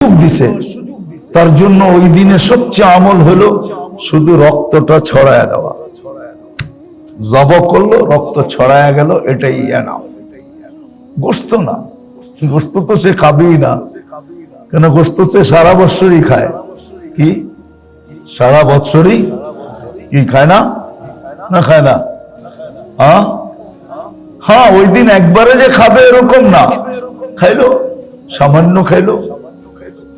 সুযোগ দিছে। তার জন্য ওই দিনে সবচেয়ে আমল হলো শুধু রক্তটা ছড়ায় দেওয়া। জবাই করলো, রক্ত ছড়ায় গেল, এটাই এনাফ। গোস্ত না, গোস্ত তো সে খাবেই না, কেন গোস্ত সে সারা বছরই খায়। কি সারা বছরই কি খায় না? না খায় না? হ্যাঁ, ওই দিন একবারে যে খাবে এরকম না, খাইলো, সামান্য খাইলো,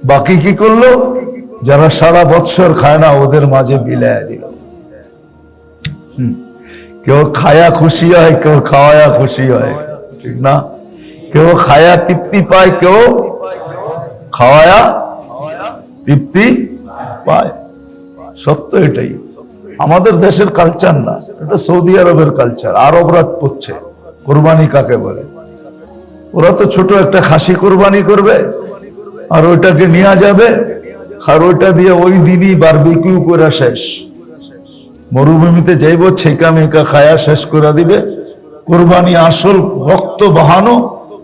বাকি কি করলো? যারা সারা বছর খায় না ওদের মাঝে বিলায় দিল। কেউ খায়া খুশি হয়, কেউ খাওয়ায়া খুশি হয়, ঠিক না? কেউ খায়া তৃপ্তি পায়, কেউ খাওয়ায়া তৃপ্তি পায়। সত্য এটাই। আমাদের দেশের কালচার না, এটা সৌদি আরবের কালচার। আরবরা করছে। কোরবানি কাকে বলে? ওরা তো ছোট একটা খাসি কোরবানি করবে, আর ওইটাকে নিয়ে যাবে, আর ওইটা দিয়ে ওই দিনই বারবিকিউ করে শেষ। মরুভূমিতে যাইব, ছেকা মেকা খায়া শেষ করে দিবে। কোরবানি আসল রক্ত বাহানো,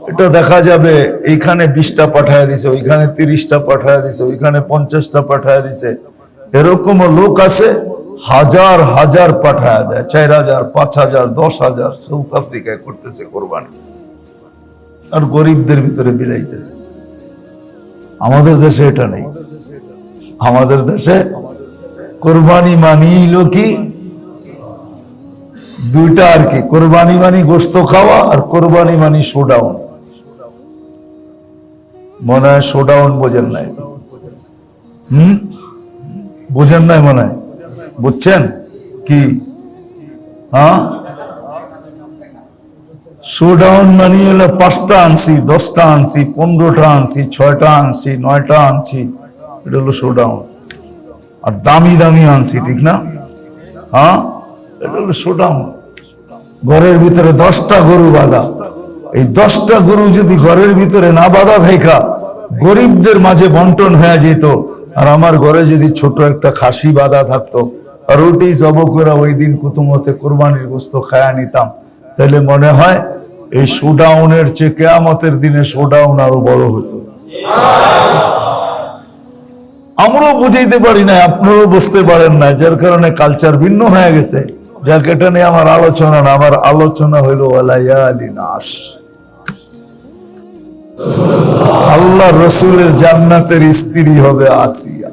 এটা দেখা যাবে এইখানে 20টা পাঠায় দিছে, ওইখানে 30টা পাঠায় দিছে, ওইখানে 50টা পাঠায় দিছে। এরকমও লোক আছে হাজার হাজার পাঠায় দেয়, 4000, 5000, 10,000 সাউথ আফ্রিকায় করতেছে কোরবানি, আর গরিবদের ভিতরে বিলাইতেছে। আমাদের দেশে এটা নেই। আমাদের দেশে কোরবানি মানিল কি দুইটা আর কি, কোরবানি মানি গোস্ত খাওয়া, আর কোরবানি মানি শোডাউন। মনে হয় শোডাউন বোঝেন নাই? বোঝেন নাই মনে হয়? বুঝছেন কি? শোডাউন মানি হলো 5টা আনছি, 10টা আনছি, 15টা আনছি, 6টা আনছি, 9টা আনছি, এটা হলো শোডাউন। আর দামি দামি আনছি, ঠিক না? এটা হলো শোডাউন। ঘরের ভিতরে 10টা গরু বাঁধা, এই 10টা গরু যদি ঘরের ভিতরে না বাঁধা থাকা গরিবদের মাঝে বন্টন হয়ে যেত, আর আমার ঘরে যদি ছোট একটা খাসি বাঁধা থাকতো, আর ওইটাই জব করে ওই দিন কুতুমতে কোরবানির গোস্ত খায়া নিতাম, তাহলে মনে হয় এই শোডাউনের চেয়ে কিয়ামতের দিনে শোডাউন আরো বড় হতো। আমরাও বুঝাইতে পারি না, আপনারাও বুঝতে পারেন না, যার কারণে কালচার ভিন্ন হয়ে গেছে। যাক, এটা নিয়ে আমার আলোচনা না, আমার আলোচনা হইল ওয়ালায়ালি নাস। আল্লাহ রসুলের জান্নাতের স্ত্রী হবে আসিয়া।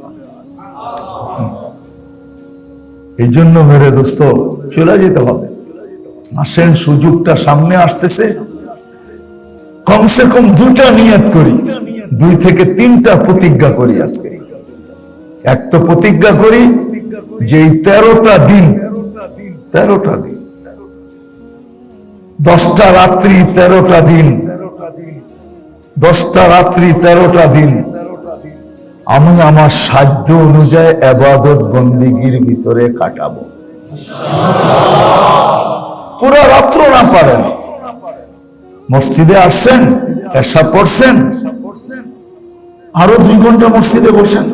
এই জন্য মেরে দোস্ত চলে যেতে হবে। আসেন, সুযোগটা সামনে আসতেছে, কমসে কম 2টা নিয়ত করি, 2 থেকে 3টা প্রতিজ্ঞা করি আজকে। এক তো প্রতিজ্ঞা করি যে এই 13টা দিন 10টা রাত্রি 13টা দিন, 10টা রাত্রি 13টা দিন আমি আমার সাধ্য অনুযায়ী ইবাদত বন্দিগির ভিতরে কাটাবো। পুরো রাত্র না পারেন, মসজিদে আসছেন, এশা পড়ছেন, আরো 2 ঘন্টা মসজিদে বসেন।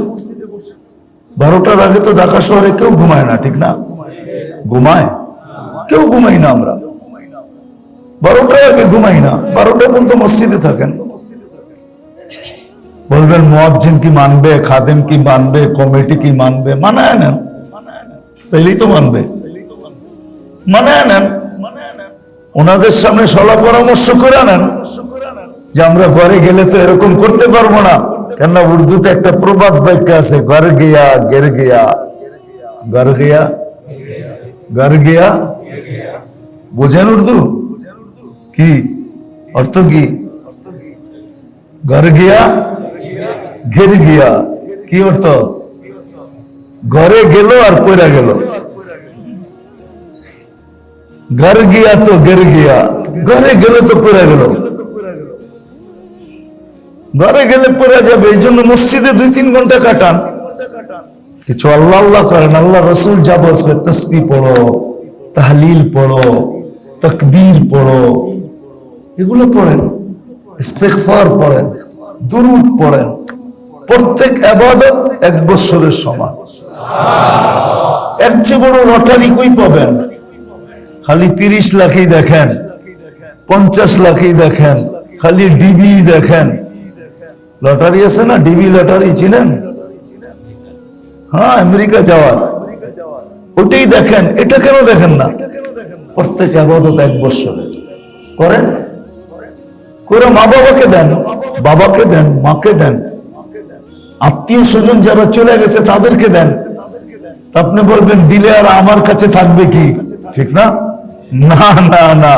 12টার আগে তো ঢাকা শহরে কেউ ঘুমায় না, ঠিক না? ঘুমায়? কেউ ঘুমাই না আমরা। 12টার আগে ঘুমাই না, 12টা পর্যন্ত মসজিদে থাকেন। বলবেন মুয়াজ্জিন কি মানবে, খাদেম কি মানবে, কমিটি কি মানবে? মানায় নেন, তাইলেই তো মানবে। মানায় নেন, ওনাদের সামনে সলা পরামর্শ করে নেন যে আমরা ঘরে গেলে তো এরকম করতে পারবো না। কেননা উর্দুতে একটা প্রবাদ বাক্য আছে, ঘর গিয়া গের গিয়া, ঘর গিয়া ঘর গিয়া। বোঝেন উর্দু? কি অর্থ? কি ঘর গিয়া ঘের গিয়া? কি অর্থ? ঘরে গেল আর পড়া গেল। ঘর গিয়া তো গের গিয়া, ঘরে গেল তো পড়া গেল। ঘরে গেলে পড়া যাবে, এই জন্য মসজিদে 2-3 ঘন্টা কাটান, কিছু আল্লাহ আল্লাহ করেন। আল্লাহ রসুল যা বলছে, তাসবিহ পড়ো, তাহলিল পড়ো, তাকবীর পড়ো, এগুলো পড়েন, ইস্তিগফার পড়েন, দুরূদ পড়েন। প্রত্যেক ইবাদত 1 বছরের সমান। এর চেয়ে বড় লটারি কই পাবেন? খালি 30 লাখই দেখেন, 50 লাখই দেখেন, খালি ডিবি দেখেন, লটারি আছে না, ডিবি লটারি চিনেন? হ্যাঁ, আমেরিকা যাওয়ার, ওটাই দেখেন। এটা কেন দেখেন না? প্রত্যেক আবাদত 1 বছরের করেন, করে মা বাবাকে দেন, বাবাকে দেন, মাকে দেন, আত্মীয় স্বজন যারা চলে গেছে তাদেরকে দেন। আপনি বলবেন দিলে আর আমার কাছে থাকবে কি? ঠিক না? না না না,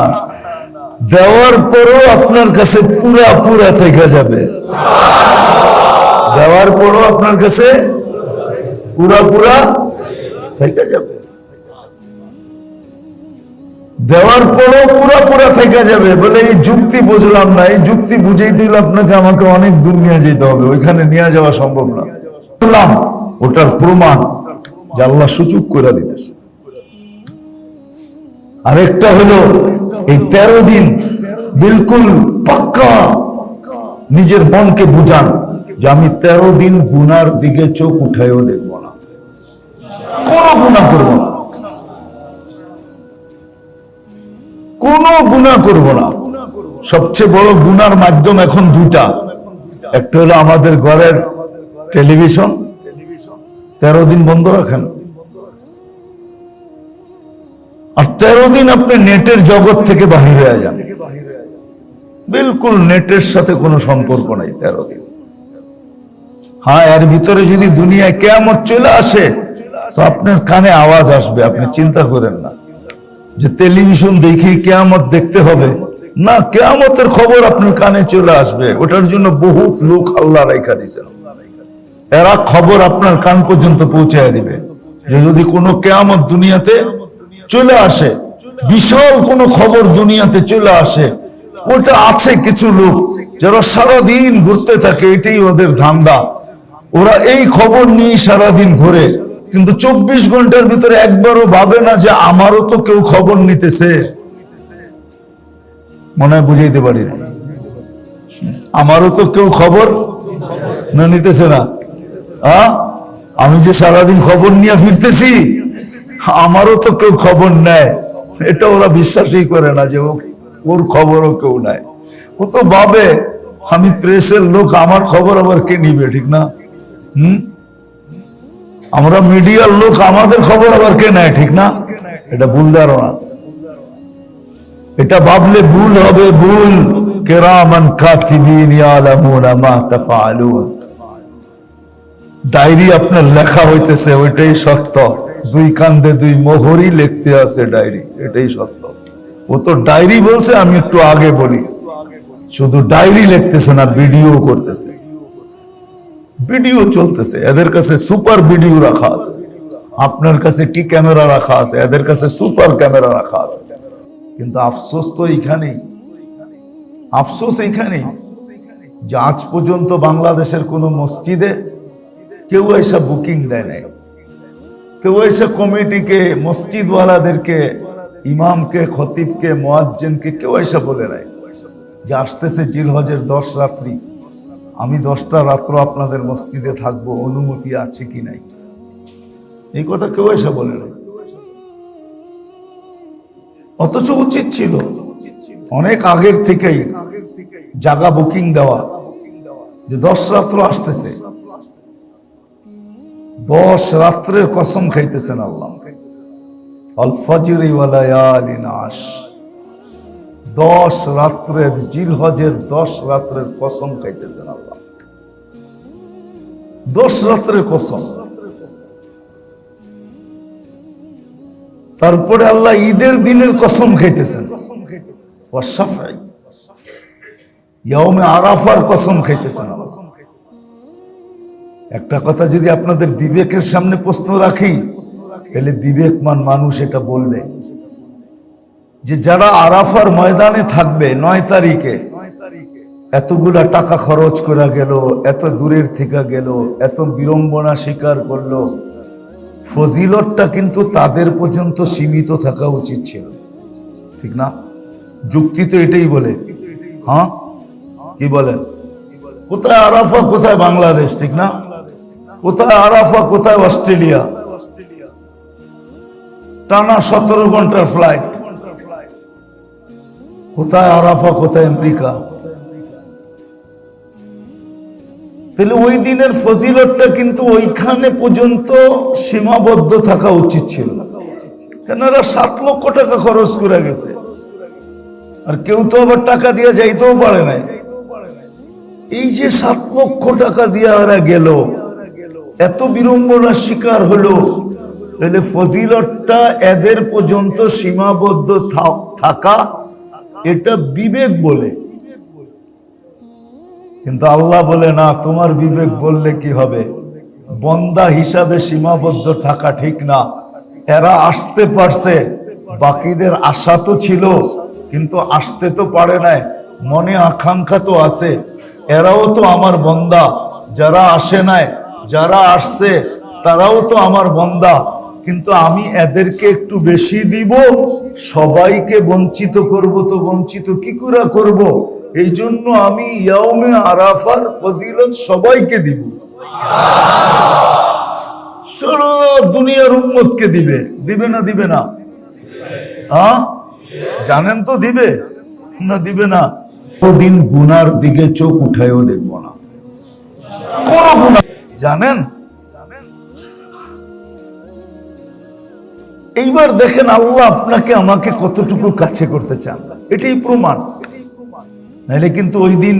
দেওয়ার পরও আপনার কাছে পুরা পুরা থেকে যাবে। দেওয়ার পরও আপনার কাছে পুরা পুরা থেকে যাবে। দেওয়ার পরও পুরা পুরা থেকে যাবে। বলে এই যুক্তি বুঝলাম না, এই যুক্তি বুঝেই দিল আপনাকে আমাকে অনেক দূর নিয়ে যেতে হবে, ওইখানে নিয়ে যাওয়া সম্ভব না। বললাম ওটার প্রমাণ যে আল্লাহ সুযোগ করে দিতেছে। আরেকটা হলো এই 13 দিন বিলকুল পাক্কা নিজের মনকে বুঝান যে আমি 13 দিন গুনার দিকে চোখ উঠাইও দেখব না, কোনো গুনাহ করব না, কোনো গুনাহ করব না। সবচেয়ে বড় গুনার মাধ্যম এখন 2টা। একটা হলো আমাদের ঘরের টেলিভিশন, 13 দিন বন্ধ রাখেন। আর 13 দিন আপনি নেটের জগৎ থেকে বাহির হয়ে যান, বিলকুল নেটের সাথে কোনো সম্পর্ক নাই 13 দিন। হ্যাঁ, এর ভিতরে যদি দুনিয়ায় কিয়ামত চলে আসে তো আপনার কানে আওয়াজ আসবে, আপনি চিন্তা করেন না যে টেলিভিশন দেখে কিয়ামত দেখতে হবে না। কিয়ামতের খবর আপনার কানে চলে আসবে, ওটার জন্য বহুত লোক আল্লাহ রাখা দিয়েছেন। এরা খবর আপনার কান পর্যন্ত পৌঁছায় দিবে যে যদি কোনো কিয়ামত দুনিয়াতে চলে আসে, বিশাল কোনো খবর দুনিয়াতে চলে আসে, ওটা আছে কিছু লোক যারা সারাদিন ঘুরতে থাকে, এটাই ওদের ধান্দা। ওরা এই খবর নিয়ে সারাদিন ঘুরে, কিন্তু 24 ঘন্টার ভিতরে একবারও ভাবে না যে আমারও তো কেউ খবর নিতেছে। মনে হয় বুঝাইতে পারি না, আমারও তো কেউ খবর না নিতেছে না। আমি যে সারাদিন খবর নিয়ে ফিরতেছি, আমারও তো কেউ খবর নেয়, এটা ওরা বিশ্বাসই করে না যে ওর খবরও কেউ নেয়। ও তো ভাবে আমি প্রেসের লোক, আমার খবর আবার কে নিবে? ঠিক না? আমরা মিডিয়ার লোক, আমাদের খবর আবার কে নেয়? ঠিক না? এটা ভুল ধারণা, এটা ভাবলে ভুল হবে, ভুল। কিরামান কাতিবিন ইয়ালামুনা মা তাফআলুন, ডায়েরি আপনার লেখা হইতেছে, ওইটাই সত্য। 2 কান্দে 2 মোহরই লিখতে আছে ডায়েরি, এটাই সত্য। ও তো ডায়েরি বলছে, আমি একটু আগে বলি, শুধু ডায়েরি লিখতেছে না, ভিডিও করতেছে, ভিডিও চলতেছে। এদের কাছে সুপার ভিডিও রাখা আছে, আপনার কাছে কি ক্যামেরা রাখা আছে? এদের কাছে সুপার ক্যামেরা রাখা আছে। কিন্তু আফসোস তো এইখানেই, আফসোস এইখানেই যে আজ পর্যন্ত বাংলাদেশের কোন মসজিদে কেউ এসে বুকিং দেয় নাই, কেউ এসে কমিটিকে, মসজিদওয়ালাদেরকে, ইমামকে, খতিবকে, মুয়াজ্জিনকে কেউ এসে বলে নাই যে আসতেছে জিলহজের 10 রাত্রি, আমি 10টা রাত্র আপনাদের মসজিদে থাকবো, অনুমতি আছে কি নাই। এই কথা কেউ এসে বলে নাই। অথচ উচিত ছিল অনেক আগের থেকেই জায়গা বুকিং দেওয়া, যে 10 রাত্র আসতেছে, 10 রাত্রের কসম খাইতেছেন আল্লাহ। আল ফজরি ওয়া লায়ালিন আশ, 10 রাত্রের, জিলহজের 10 রাত্রের কসম খাইতেছেন আল্লাহ। 10 রাত্রের কসম। তারপরে আল্লাহ ঈদের দিনের কসম খাইতেছেন, ওয়া শাফঈ, ইয়াউমে আরাফার কসম খাইতেছেন আল্লাহ। একটা কথা যদি আপনাদের বিবেকের সামনে প্রশ্ন রাখি, তাহলে বিবেকমান মানুষ এটা বলবে যে যারা আরাফার ময়দানে থাকবে 9 তারিখে, এতগুলা টাকা খরচ করা গেল, এত দূরের থেকে গেল, এত বিড়ম্বনা স্বীকার করলো, ফজিলতটা কিন্তু তাদের পর্যন্ত সীমিত থাকা উচিত ছিল। ঠিক না? যুক্তি তো এটাই বলে। হ্যাঁ, কি বলেন? কোথায় আরাফা, কোথায় বাংলাদেশ? ঠিক না? কোথায় আরাফা, কোথায় অস্ট্রেলিয়া? টানা 17 ঘন্টার ফ্লাইট। কোথায় আরাফা, কোথায় আমেরিকা? তাহলে ওই দিনের ফজিলতটা কিন্তু ওইখানে পর্যন্ত সীমাবদ্ধ থাকা উচিত ছিল। কেন এরা 7 লক্ষ টাকা খরচ করে গেছে, আর কেউ তো আবার টাকা দিয়ে যাইতেও পারে নাই। এই যে 7 লক্ষ টাকা দিয়ে এরা গেল, এত বিড়ম্বনার শিকার হলো, তাহলে ফজিলতটা এদের পর্যন্ত সীমাবদ্ধ থাকা এটা বিবেক বলে। কিন্তু আল্লাহ বলে না, তোমার বিবেক বললে কি হবে, বন্দা হিসাবে সীমাবদ্ধ থাকা ঠিক না। এরা আসতে পারছে, বাকিদের আশা তো ছিল কিন্তু আসতে তো পারে নাই, মনে আকাঙ্ক্ষা তো আছে, এরাও তো আমার বন্দা। যারা আসে নাই, যারা আসছে তারাও তো আমার বন্দা, কিন্তু আমি এদেরকে একটু বেশি দিব, সবাইকে বঞ্চিত করব, তো বঞ্চিত কি করে করব? এই জন্য আমি ইয়াউমে আরাফার ফজিলত সবাইকে দিব, সারা দুনিয়ার উম্মতকে দিবে। দিবে না দিবে না? হ্যাঁ, জানেন তো দিবে না দিবে না? দিন গুনার দিকে চোখ উঠায়ও দেখবো না, কোন গুনাহ। জানেন, এইবার দেখেন আল্লাহ আপনাকে আমাকে কতটুকু কাছে করতে চান, এটাই প্রমাণ। নাহলে কিন্তু ওই দিন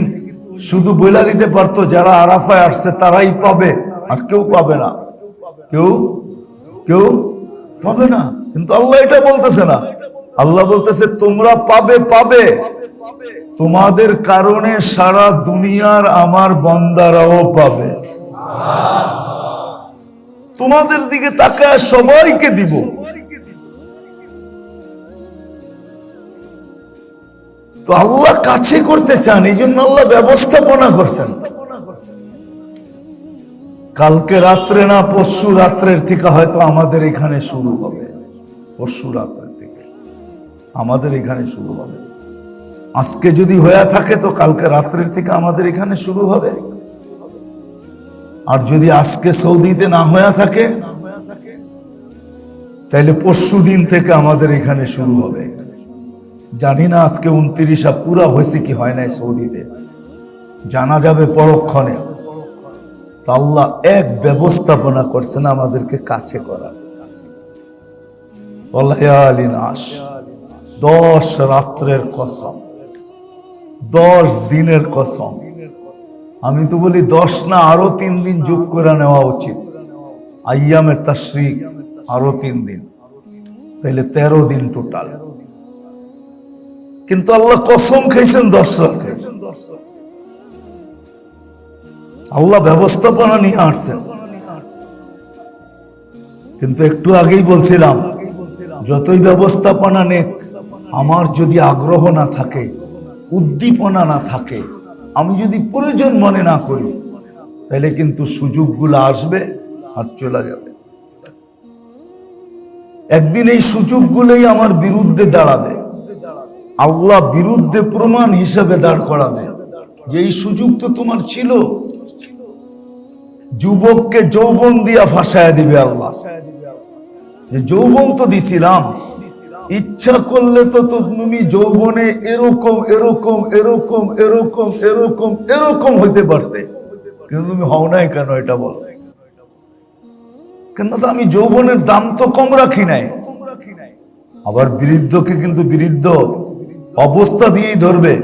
শুধু বইলা দিতে পারতো যারা আরাফায় আসছে তারাই পাবে, আর কেউ পাবে না, কেউ কেউ পাবে না। কিন্তু আল্লাহ এটা বলতেছে না, আল্লাহ বলতেছে তোমরা পাবে, পাবে। তোমাদের কারণে সারা দুনিয়ার আমার বান্দারাও পাবে, তোমাদের দিকে তাকায় সবাইকে দিব। তো আল্লাহ কাছে করতে চান, এই জন্য আল্লাহ ব্যবস্থাপনা করছেন। কালকে রাত্রে না পরশু রাত্রের থেকে হয়তো আমাদের এখানে শুরু হবে, পরশু রাত্রের থেকে আমাদের এখানে শুরু হবে। আজকে যদি হয়ে থাকে তো কালকে রাত্রের থেকে আমাদের এখানে শুরু হবে। আর যদি আজকে সৌদিতে না হয়ে থাকে তাহলে পরশু দিন থেকে আমাদের এখানে শুরু হবে। জানি না আজকে 29 পুরা হয়েছে কি হয় নাই সৌদিতে, জানা যাবে পরক্ষণে। আল্লাহ এক ব্যবস্থাপনা করছেন আমাদেরকে কাছে করার। 10 রাত্রের কসম, 10 দিনের কসম। আমি তো বলি 10 না আরো 3 দিন যোগ করে নেওয়া উচিত, আইয়ামে তাশরিক আরো 3 দিন, তাহলে 13 দিন টোটাল। কিন্তু আল্লাহ কসম খাইছেন 10 রাত্রে। আল্লাহ ব্যবস্থাপনা নিয়ে আসছেন। কিন্তু একটু আগেই বলছিলাম, যতই ব্যবস্থাপনা নেক, আমার যদি আগ্রহ না থাকে, উদ্দীপনা না থাকে, আমি যদি প্রয়োজন মনে না করি, তাহলে কিন্তু সুযোগগুলো আসবে আর চলে যাবে। একদিন এই সুযোগগুলোই আমার বিরুদ্ধে দাঁড়াবে, আল্লাহ বিরুদ্ধে প্রমাণ হিসেবে দাঁড় করাবে যে এই সুযোগ তো তোমার ছিল। যুবককে যৌবন দিয়া ফাঁসায় দিবে আল্লাহ, যে যৌবন তো দিছিলাম, ইচ্ছা করলে তো তুমি যৌবনে এরকম এরকম এরকম এরকম এরকম এরকম হইতে পারতে, কিন্তু তুমি হও নাই কেন? এটা বলো কেন? তো আমি যৌবনের দাম তো কম রাখি নাই। আবার বৃদ্ধকে কিন্তু বৃদ্ধ অবস্থা দিয়েই ধরবে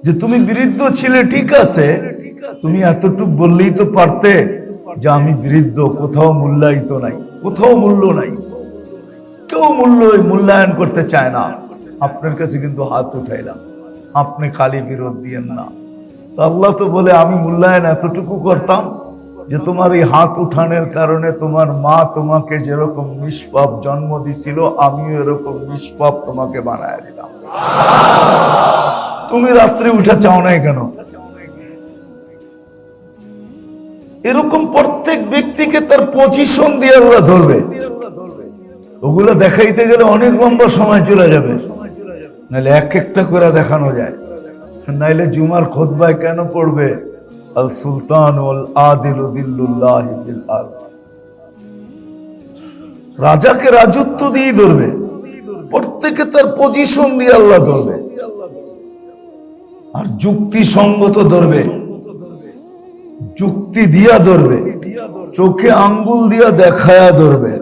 যে তুমি বৃদ্ধ ছিলে, ঠিক আছে, তুমি এতটুকু বললেই তো পারতে যে আমি বৃদ্ধ, কোথাও মূল্যায়িত নাই, কোথাও মূল্য নাই, কেউ মূল্যায়ন করতে চায় না। আপনার কাছে কিন্তু হাত উঠাইলাম, আপনি খালি বিরোধ দিয়েন না। তো আল্লাহ তো বলে আমি মূল্যায়ন এতটুকু করতাম যে তোমার এই হাত উঠানোর কারণে তোমার মা তোমাকে যেরকম নিষ্পাপ জন্ম দিছিল, আমিও এরকম নিষ্পাপ তোমাকে বানায় দিলাম। তুমি রাত্রে উঠা চাও নাই কেন? এরকম প্রত্যেক ব্যক্তিকে তার পজিশন দিয়ে আল্লাহ ধরবে। ওগুলো দেখাইতে গেলে অনেক লম্বা সময় চলে যাবে, নাহলে এক একটা করে দেখানো যায়। নাইলে জুমার খুতবায় কেন পড়বে আল সুলতান ওয়াল আদিল দিল্লুল্লাহি ফিল আরদ? রাজাকে রাজত্ব দিয়ে ধরবে, প্রত্যেকে তার পজিশন দিয়ে আল্লাহ ধরবে, আর যুক্তিসঙ্গত ধরবে। যুক্তি দিয়া ধরবে, চোখে আঙ্গুল দিয়া দেখায়া ধরবে,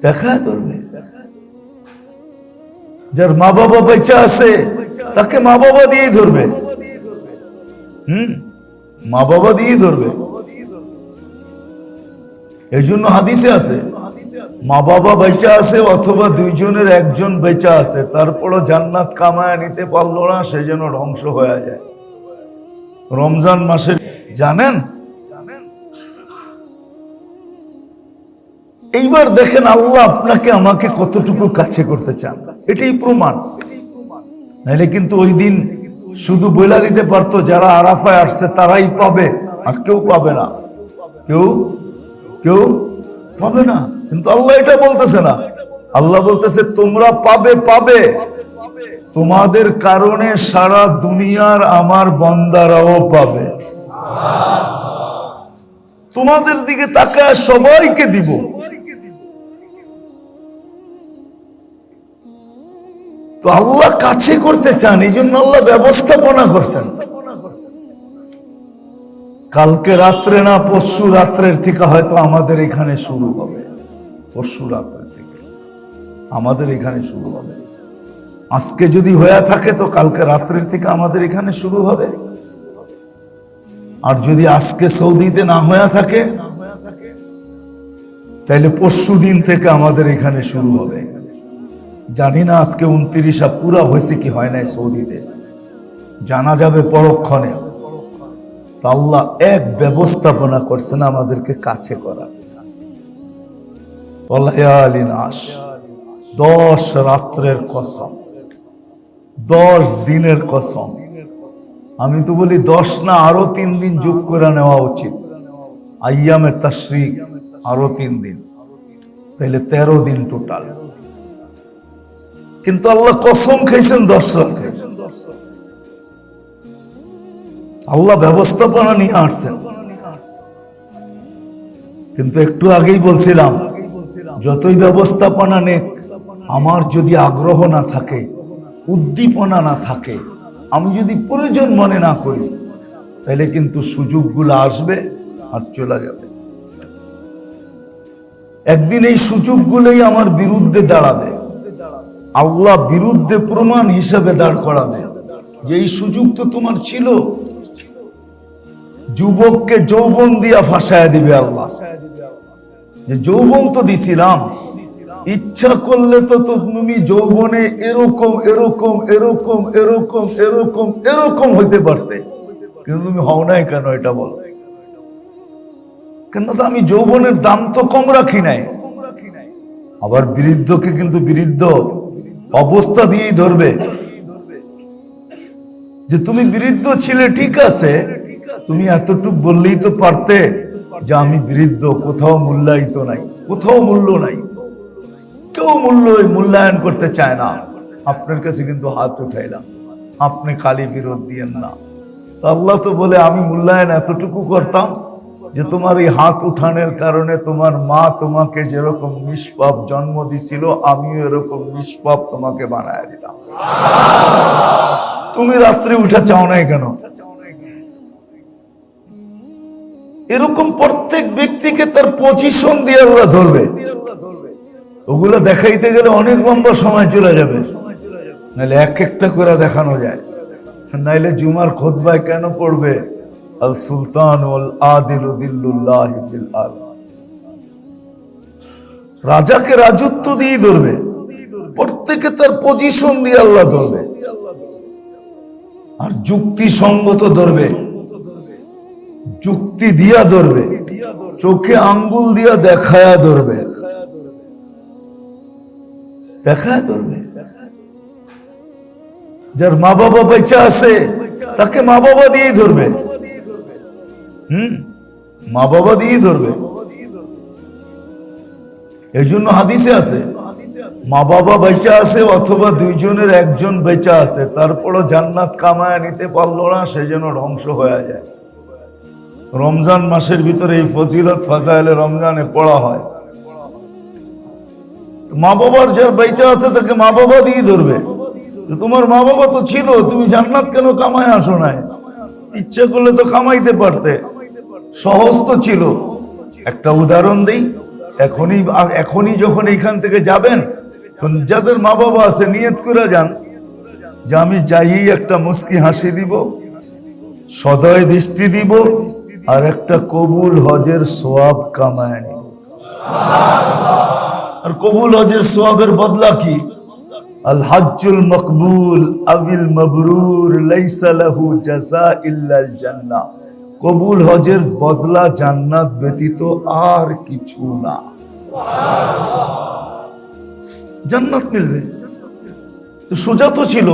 দেখায়া ধরবে। যার মা বাবা বেঁচে আছে তাকে মা বাবা দিয়েই ধরবে। মা বাবা দিয়েই ধরবে। এই জন্য হাদিসে আছে মা বাবা বেঁচে আছে অথবা দুইজনের একজন বেঁচে আছে, তারপরও জান্নাত কামায় নিতে পারলো না, সে যেন ধ্বংস হয়ে যায়। রমজান মাসে জানেন, এইবার দেখেন আল্লাহ আপনাকে আমাকে কতটুকু কাছে করতে চান, এটাই প্রমাণ। নাইলে কিন্তু ওই দিন শুধু বইলা দিতে পারতো যারা আরাফায় আসছে তারাই পাবে, আর কেউ পাবে না, কেউ কেউ পাবে না। কিন্তু আল্লাহ এটা বলতেছে না, আল্লাহ বলতেছে তোমরা পাবে, পাবে, তোমাদের কারণে সারা দুনিয়ার আমার বান্দারাও পাবে। তোমাদের দিকে তাকায় সবাইকে দিব। তো আল্লাহ কাছে করতে চান, এই জন্য আল্লাহ ব্যবস্থাপনা করছেন। কালকে রাত্রে না পরশু রাত্রের থেকে হয়তো আমাদের এখানে শুরু হবে, পরশু রাত্রের থেকে আমাদের এখানে শুরু হবে। আজকে যদি হয়ে থাকে তো কালকে রাত্রের থেকে আমাদের এখানে শুরু হবে। আর যদি আজকে সৌদিতে না হয়ে থাকে তাহলে পরশু দিন থেকে আমাদের এখানে শুরু হবে। জানি না আজকে 29 পুরা হয়েছে কি হয় নাই সৌদিতে, জানা যাবে পরক্ষণে। আল্লাহ এক ব্যবস্থাপনা করছেন আমাদেরকে কাছে করা। 10 রাত্রের কসম, 10 দিনের কসম। আমি তো বলি 10 না, আরো 3 দিন যোগ করে নেওয়া উচিত। আইয়ামে তাশরিক আরো 3 দিন, তাইলে 13 দিন টোটাল। কিন্তু আল্লাহ কসম খাইছেন 10 রাত্রে। আল্লাহ ব্যবস্থাপনা নিয়ে আসছেন। কিন্তু একটু আগেই বলছিলাম যতই ব্যবস্থাপনা নেক, আমার যদি আগ্রহ না থাকে, উদ্দীপনা না থাকে, আমি যদি প্রয়োজন মনে না করি, তাহলে কিন্তু সুযোগগুলো আসবে আর চলে যাবে। একদিন এই সুযোগগুলোই আমার বিরুদ্ধে দাঁড়াবে। আল্লাহ বিরুদ্ধে প্রমাণ হিসেবে দাঁড় করাবে যে এই সুযোগ তো তোমার ছিল। যুবককে যৌবন দিয়া ফাঁসায় দিবে আল্লাহ, যে যৌবন তো দিছিলাম, ইচ্ছা করলে তো তুমি যৌবনে এরকম এরকম এরকম এরকম এরকম এরকম হইতে পারতে, কিন্তু তুমি হও নাই কেন? এটা বলো কেন? তো আমি যৌবনের দাম তো কম রাখি নাই। আবার বৃদ্ধকে কিন্তু বৃদ্ধ অবস্থা দিয়েই ধরবে যে তুমি বৃদ্ধ ছিলে, ঠিক আছে, তুমি এতটুক বললেই তো পারতে যে আমি বৃদ্ধ, কোথাও মূল্যায়িত নাই, কোথাও মূল্য নাই, কেউ মূল্যায়ন করতে চায় না। আপনার কাছে কিন্তু হাত উঠাইলাম, আপনি খালি বিরোধ দিয়েন না। তো আল্লাহ তো বলে আমি মূল্যায়ন এতটুকু করতাম যে তোমার এই হাত উঠানোর কারণে তোমার মা তোমাকে যেরকম নিষ্পাপ জন্ম দিছিল, আমিও এরকম নিষ্পাপ তোমাকে বানায় দিলাম। তুমি রাত্রে উঠা চাও নাই কেন? এরকম প্রত্যেক ব্যক্তিকে তার পজিশন দিয়ে আল্লাহ ধরবে। ওগুলো দেখাইতে গেলে অনেক লম্বা সময় চলে যাবে, নাহলে এক একটা করে দেখানো যায়। নাইলে জুমার খুতবায় কেন পড়বে আল সুলতান ওয়াল আদিলু দিল্লুল্লাহি ফিল আরদ? রাজাকে রাজত্ব দিয়ে ধরবে, প্রত্যেকে তার পজিশন দিয়ে আল্লাহ ধরবে। আর যুক্তিসঙ্গত ধরবে, যুক্তি দিয়া ধরবে, চোখে আঙ্গুল দিয়া দেখায়া ধরবে, দেখায়া ধরবে। যার মা বাবা বেঁচে আছে তাকে মা বাবা দিয়েই ধরবে। মা বাবা দিয়েই ধরবে। এই জন্য হাদিসে আছে মা বাবা বেঁচে আছে অথবা দুইজনের একজন বেঁচে আছে, তারপরও জান্নাত কামায় নিতে পারলো না, সে যেন ধ্বংস হয়ে যায়। রমজান মাসের ভিতরে এই ফজিলত ফাজাইলে রমজানে পড়া হয়। মা বাবার যার বেঁচে আছে তাকে মা বাবা দিয়ে ধরবে। তোমার মা বাবা তো ছিল, তুমি জান্নাত কেন কামায় আসো নাই? ইচ্ছা করলে তো কামাইতে পারতে, সহজ তো ছিল। একটা উদাহরণ দেই, এখনই যখন এইখান থেকে যাবেন, তো যাদের মা বাবা আছে নিয়ত করে যান যে আমি যাই একটা মুস্কি হাসি দিব, সদয় দৃষ্টি দিব, আর একটা কবুল হজের সোয়াব কামায় নিব। আর কবুল হজের সোয়াবের বদলা কি? আল হজ্জুল মকবুল আবিল মাবরুর লাইসা লাহু জাযা ইল্লাল জান্নাহ। কবুল হজের বদলা জান্নাত ব্যতীত আর কিছু না। জান্নাত মিলবে তো সোজা তো ছিল,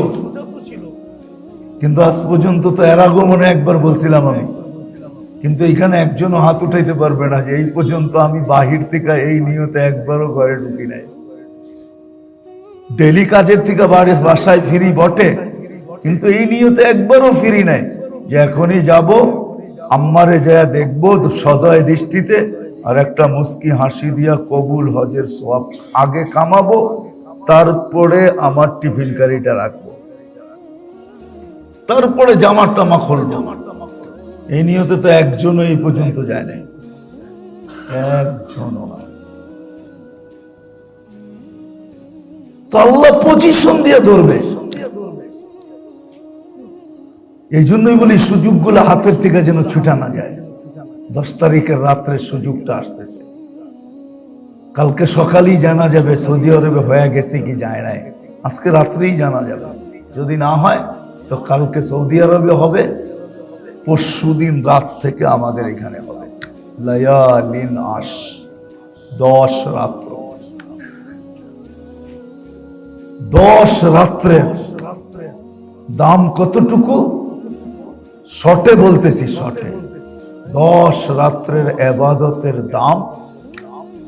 কিন্তু আজ পর্যন্ত তো এর আগে মনে একবার বলছিলাম আমি, কিন্তু এখানে একজনও হাত উঠাইতে পারবে না যে এই পর্যন্ত আমি বাহির থেকে এই নিয়তে একবারও ঘরে ঢুকি নাই। ডেলি কাজের থেকে বাসায় ফিরি বটে, কিন্তু এই নিয়তে একবারও ফিরি নাই যে এখনই যাব, আম্মারে যায় দেখবো সদয় দৃষ্টিতে, আর একটা মুস্কি হাসি দিয়া কবুল হজের সওয়াব আগে কামাবো, তারপরে আমার টিফিন কারিটা রাখবো, তারপরে জামা টামা খুলবো। এই নিয়তে তো একজনও এই পর্যন্ত যায় নাই, একজনও না। তো আল্লাহ পজিশন দিয়ে ধরবে। এই জন্যই বলি সুযোগগুলো হাতের থেকে যেন ছুটা না যায়। 10 তারিখের রাত্রে সুযোগটা আসতেছে, কালকে সকালেই জানা যাবে সৌদি আরবে হয়ে গেছে কি যায় নাই, আজকে রাত্রেই জানা যাবে। যদি না হয় তো কালকে সৌদি আরবে হবে, পরশুদিন রাত থেকে আমাদের এখানে হবে। লায়ালিন আশ, 10 রাত্র, 10 রাত্রের দাম কতটুকু শর্টে বলতেছি, শর্টে 10 রাত্রের ইবাদতের দাম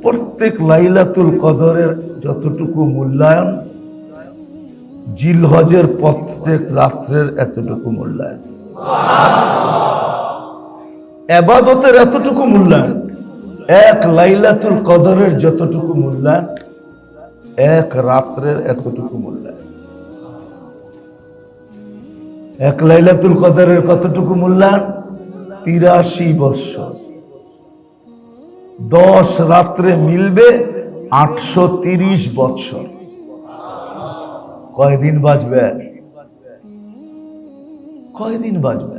প্রত্যেক লাইলাতুল কদরের যতটুকু মূল্যায়ন, জিলহজের প্রত্যেক রাত্রের এতটুকু মূল্যায়ন, ইবাদতের এতটুকু মূল্যায়ন, এক লাইলাতুল কদরের যতটুকু মূল্যায়ন, এক রাত্রের এতটুকু মূল্যায়ন। এক লাইলাতুল কদরের কতটুকু মূল্যায়ন? 83 বৎসর। 10 রাত্রে মিলবে 830 বৎসর। কয়দিন বাঁচবে? কয়দিন বাঁচবে?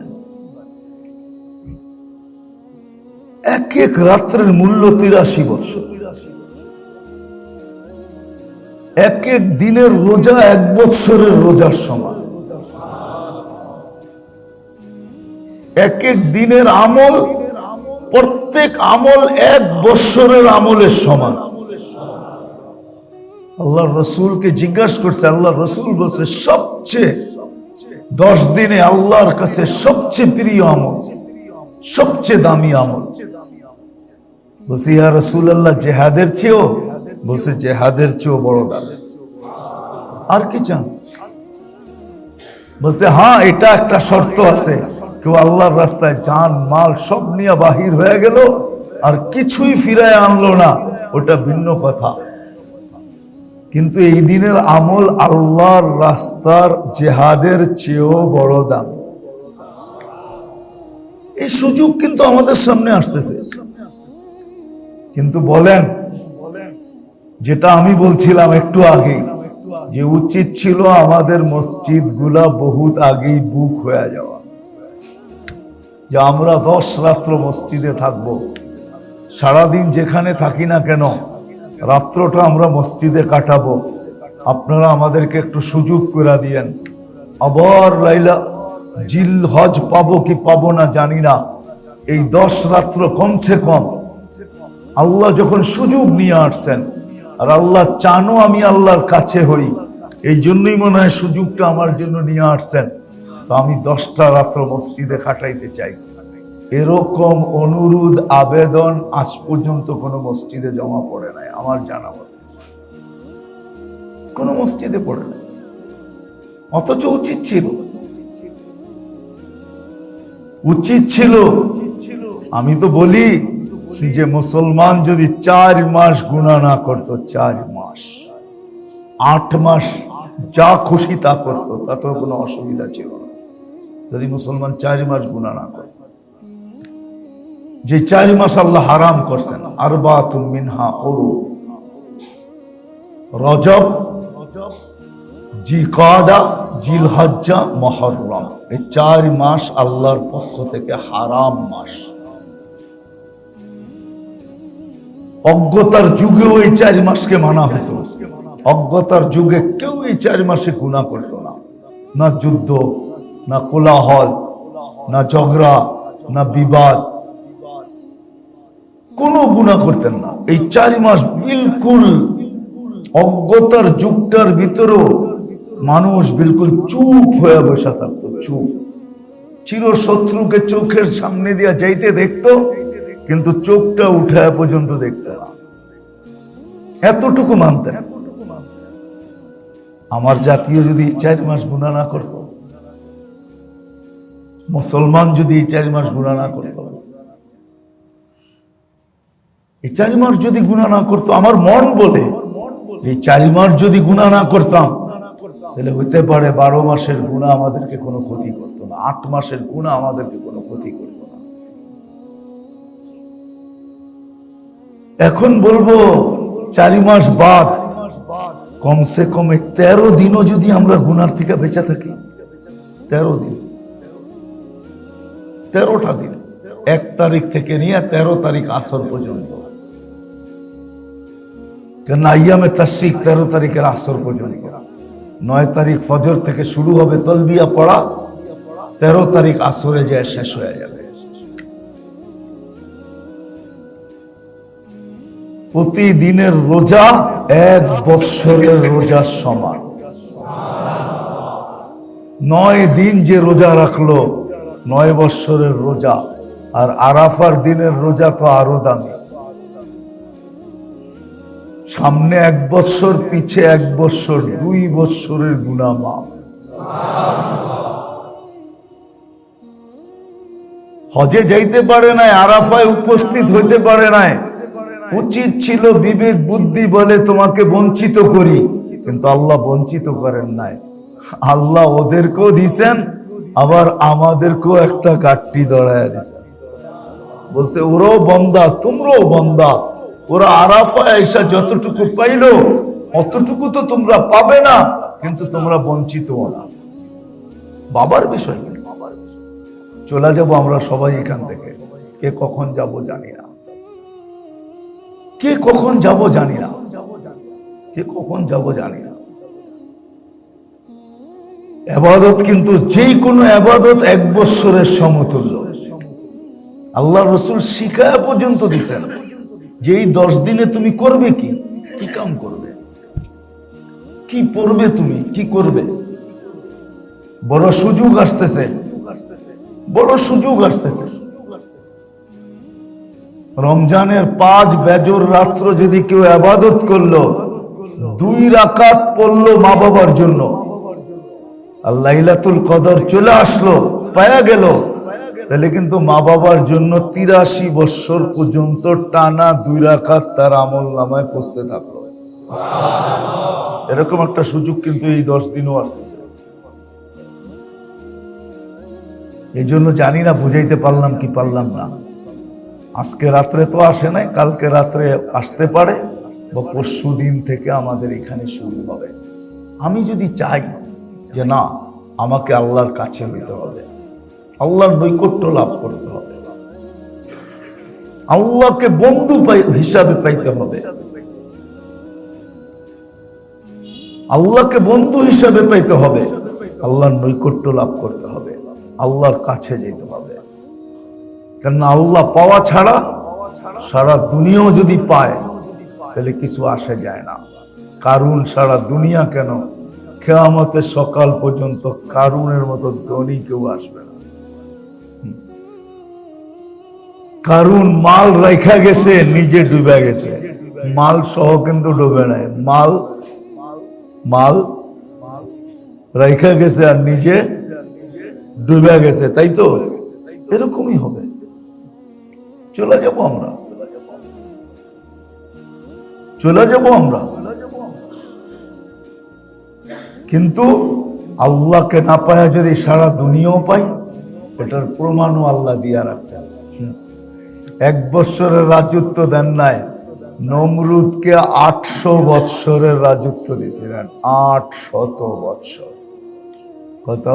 এক এক রাত্রের মূল্য 83 বৎসর। এক এক দিনের রোজা 1 বৎসরের রোজার সমান। এক এক দিনের আমল, প্রত্যেক আমল 1 বৎসরের আমলের সমান। আল্লাহ রসুলকে জিজ্ঞাসা করছে, আল্লাহ রসুল বলছে সবচেয়ে 10 দিনে আল্লাহর কাছে সবচেয়ে প্রিয় আমল, সবচেয়ে দামি আমল। বলছে ইয়া রাসূলুল্লাহ জিহাদের চেয়েও? বলছে জিহাদের চেয়েও বড় দামি। আর কি চান? বলছে হ্যাঁ, এটা একটা শর্ত আছে, কেউ আল্লাহর রাস্তায় জান মাল সব নিয়ে বাহির হয়ে গেল আর কিছুই ফিরায় আনলো না, ওটা ভিন্ন কথা, কিন্তু এই দিনের আমল আল্লাহর রাস্তার জিহাদের চেয়েও বড় দামি। এই সুযোগ কিন্তু আমাদের সামনে আসতেছে। কিন্তু বলেন, যেটা আমি বলছিলাম একটু আগেই, যে উচিত ছিল আমাদের মসজিদ গুলা বহুত আগেই বুক হয়ে যাওয়া, যে আমরা 10 রাত্র মসজিদে থাকবো, সারাদিন যেখানে থাকি না কেন রাত্রটা আমরা মসজিদে কাটাবো। আপনারা আমাদেরকে একটু সুযোগ করে দিয়েন। আবার লাইলা জিল হজ পাবো কি পাবো না জানি না, এই 10 রাত্র কমছে কম আল্লাহ যখন সুযোগ নিয়ে আসছেন, আর আল্লাহ চানো আমি আল্লাহর কাছে হই, এই জন্যই মনে হয় সুযোগটা আমার জন্য নিয়ে আসছেন। তো আমি 10টা রাত্র মসজিদে কাটাইতে চাই। এরকম অনুরোধ আবেদন আজ পর্যন্ত কোনো মসজিদে জমা পড়ে নাই, আমার জানা মতে কোনো মসজিদে পড়ে নাই। অথচ উচিত ছিল, উচিত ছিল। আমি তো বলি যে মুসলমান যদি 4 মাস গুনাহ না করতো, 4 মাস 8 মাস যা খুশি তা করতো, তাতেও কোনো অসুবিধা ছিল না। যদি মুসলমান 4 মাস গুনাহ না করে। যে 4 মাস আল্লাহ হারাম করছেন, আরবাতুম মিনহা হুরুম, রজব, জিলকাদা, জিলহজ্জা, মুহররম, এই 4 মাস আল্লাহর পক্ষ থেকে হারাম মাস। অজ্ঞতার যুগেও এই 4 মাসকে মানা হতো। অজ্ঞতার যুগে কেউ এই 4 মাসে গুনাহ করত না। না যুদ্ধ, না কোলাহল, না ঝগড়া, না বিবাদ, কোনো গুনাহ করতেন না। এই 4 মাস বিলকুল অজ্ঞতার যুগটার ভিতরেও মানুষ বিলকুল চুপ হয়ে বসে থাকতো, চুপ। চিরশত্রুকে চোখের সামনে দিয়া যাইতে দেখতো, কিন্তু চোখটা উঠায় পর্যন্ত দেখতো না, এতটুকু মানতেন। আমার জাতীয় যদি 4 মাস গুনাহ না করত, মুসলমান যদি 4 মাস গুনাহ না করত, এই 4 মাস যদি গুনাহ না করতো, আমার মন বলে এই 4 মাস যদি গুনাহ না করতাম, তাহলে হইতে পারে 12 মাসের গুনাহ আমাদেরকে কোনো ক্ষতি করতো না, 8 মাসের গুনাহ আমাদেরকে কোনো ক্ষতি করতো না। এখন বলবো 4 মাস বাদ কমসে কম 13 দিনও যদি আমরা গুনার থেকে বেঁচে থাকি, 13 দিন, 13টা দিন, 1 তারিখ থেকে নিয়ে 13 তারিখ আসর পর্যন্ত, কেন আইয়ামে তাশরিক 13 তারিখের আসর পর্যন্ত। 9 তারিখ ফজর থেকে শুরু হবে তলবিয়া পড়া, 13 তারিখ আসরে যায় শেষ হয়ে যাবে। প্রতিদিনের রোজা 1 বৎসরের রোজার সমান। 9 দিন যে রোজা রাখলো 9 বৎসরের রোজা। আর আরাফার দিনের রোজা তো আরো দামি। সামনে 1 বৎসর, পিছে 1 বৎসর, 2 বৎসরের গুনাহ মাফ। হজে যাইতে পারে নাই, আরাফায় উপস্থিত হইতে পারে নাই, উচিত ছিল বিবেক বুদ্ধি বলে তোমাকে বঞ্চিত করি, কিন্তু আল্লাহ বঞ্চিত করেন নাই। আল্লাহ ওদেরকেও দিছেন, আবার আমাদেরকেও একটা গাট্টি দড়াইয়া দিছেন। বলছে ওরাও বান্দা, তোমরাও বান্দা। ওরা আরাফায় এসে যতটুকু পাইলো অতটুকু তো তোমরা পাবে না, কিন্তু তোমরা বঞ্চিত না। বাবার বিষয়, কিন্তু চলে যাব আমরা সবাই এখান থেকে। কে কখন যাব জানি না, কে কখন যাব জানি না, কে কখন যাব জানি না। ইবাদত কিন্তু যেই কোনো ইবাদত 1 বৎসরের সমতুল্য। আল্লাহ রসুল শিখায়া পর্যন্ত দিচ্ছেন যে এই 10 দিনে তুমি করবে কি, কি কাম করবে, কি পড়বে, তুমি কি করবে। বড় সুযোগ আসতেছে, বড় সুযোগ আসতেছে। রমজানের 5 বেজর রাত্র যদি কেউ ইবাদত করলো, 2 রাকাত পড়লো মা বাবার জন্য, আর লাইলাতুল কদর চলে আসলো, পায়া গেল, তাহলে কিন্তু মা বাবার জন্য 83 বৎসর পর্যন্ত টানা 2 রাকাত তার আমল নামায় পৌঁছতে থাকলো। এরকম একটা সুযোগ কিন্তু এই 10 দিনও আসতেছে। এই জন্য জানি না বুঝাইতে পারলাম কি পারলাম না। আজকে রাত্রে তো আসে নাই, কালকে রাত্রে আসতে পারে, বা পরশু দিন থেকে আমাদের এখানে শুরু হবে। আমি যদি চাই যে না, আমাকে আল্লাহর কাছে হইতে হবে, আল্লাহর নৈকট্য লাভ করতে হবে, আল্লাহকে বন্ধু হিসাবে পাইতে হবে, আল্লাহকে বন্ধু হিসাবে পাইতে হবে, আল্লাহর নৈকট্য লাভ করতে হবে, আল্লাহর কাছে যেতে হবে। কারণ আল্লাহ পাওয়া ছাড়া সারা দুনিয়াও যদি পায় তাহলে কিছু আসে যায় না। কারুন সারা দুনিয়া কেন, কিয়ামতের সকাল পর্যন্ত কারুনের মতো ধনী কেউ আসবে না। কারুন মাল রাখা গেছে, নিজে ডুবে গেছে, মাল সহ কিন্তু ডুবে নাই। মাল মাল রাখা গেছে আর নিজে ডুবে গেছে, তাই তো? এরকমই হবে। চলে যাব আমরা, চলে যাব আমরা, কিন্তু আল্লাহকে না পায়া যদি সারা দুনিয়াও পাই, এটার প্রমাণও আল্লাহ দিয়া রাখছেন। 1 বৎসরের রাজত্ব দেন নাই, নমরুদকে 800 বৎসরের রাজত্ব দিয়েছিলেন। 800 বৎসর। কত?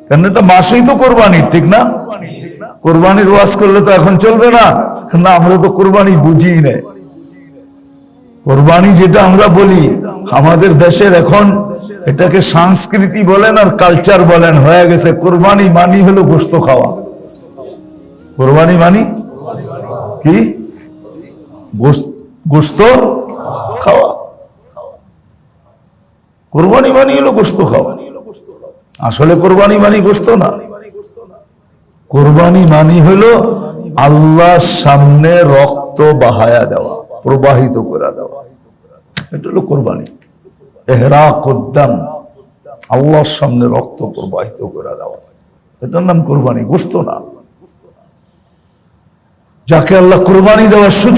কেন এটা মাসেই তো কোরবানি, ঠিক না? কোরবানির ওয়াজ করলে তো এখন চলবে না, না আমরা তো কোরবানি বুঝি না। কোরবানি যেটা আমরা বলি আমাদের দেশের এখন এটাকে সংস্কৃতি বলেন আর কালচার বলেন হয়ে গেছে। কোরবানি মানি হলো গোশত খাওয়া। কোরবানি মানি কি? গোশত খাওয়া। কোরবানি মানি হলো গোশত খাওয়া। আসলে কোরবানি মানি গোশত না। কোরবানি মানি হলো আল্লাহর সামনে রক্ত বাহায়া দেওয়া, প্রবাহিত করে দেওয়া। এটা হলো কোরবানি। ইহরাকুদ্দাম, আল্লাহর সামনে রক্ত প্রবাহিত করে দেওয়া, এটার নাম কোরবানি, গোশত না। যাকে আল্লাহ কোরবানি দেওয়ার সুযোগ